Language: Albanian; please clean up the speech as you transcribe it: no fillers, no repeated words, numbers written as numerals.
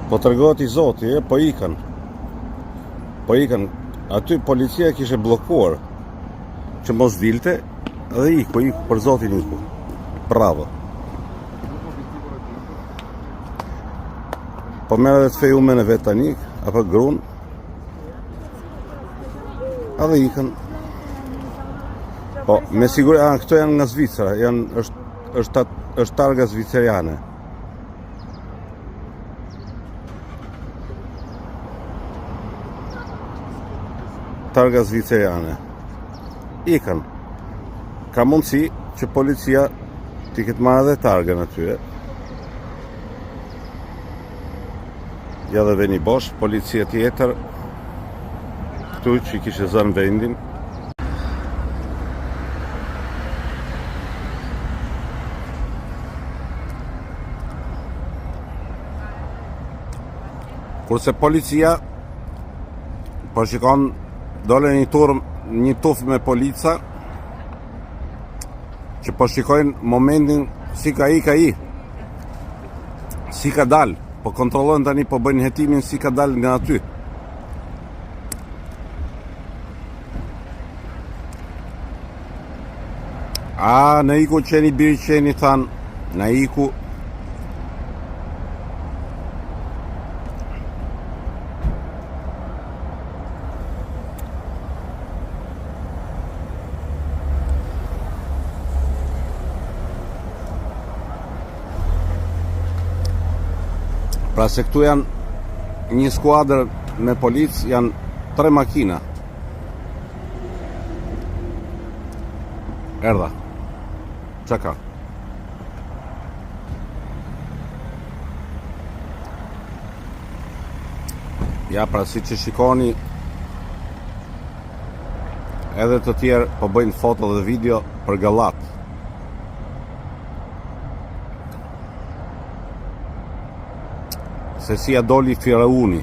Po tregohet i Zoti, po ikën. Aty policia kishte bllokuar që mos dilte dhe iku për Zotin iku. Bravo. Po merr edhe të fejumen e vet tani, apo grun. Edhe ikën. Po, me siguri, këto janë nga Zvicra, është targa zviceriane. Targa zviceriane. Ikën. Ka mundësi që policia t'i këtë marrë dhe targën atyre. Ja dhe veni bosh, policia tjetër këtu që i kishe zënë vendin. Kurse policia po shikon dole një tuf me polica që po shikojnë momentin si ka i si ka dal, po kontrollojnë tani, po bëjnë hetimin si ka dal nga aty. Në iku qeni biri qeni than, në iku. Pra se këtu janë një skuadër me policë, janë 3 makina. Erdha. Qa ka? Ja, pra si që shikoni, edhe të tjerë po bëjnë foto dhe video për gallat. Se si ja doli Firauni.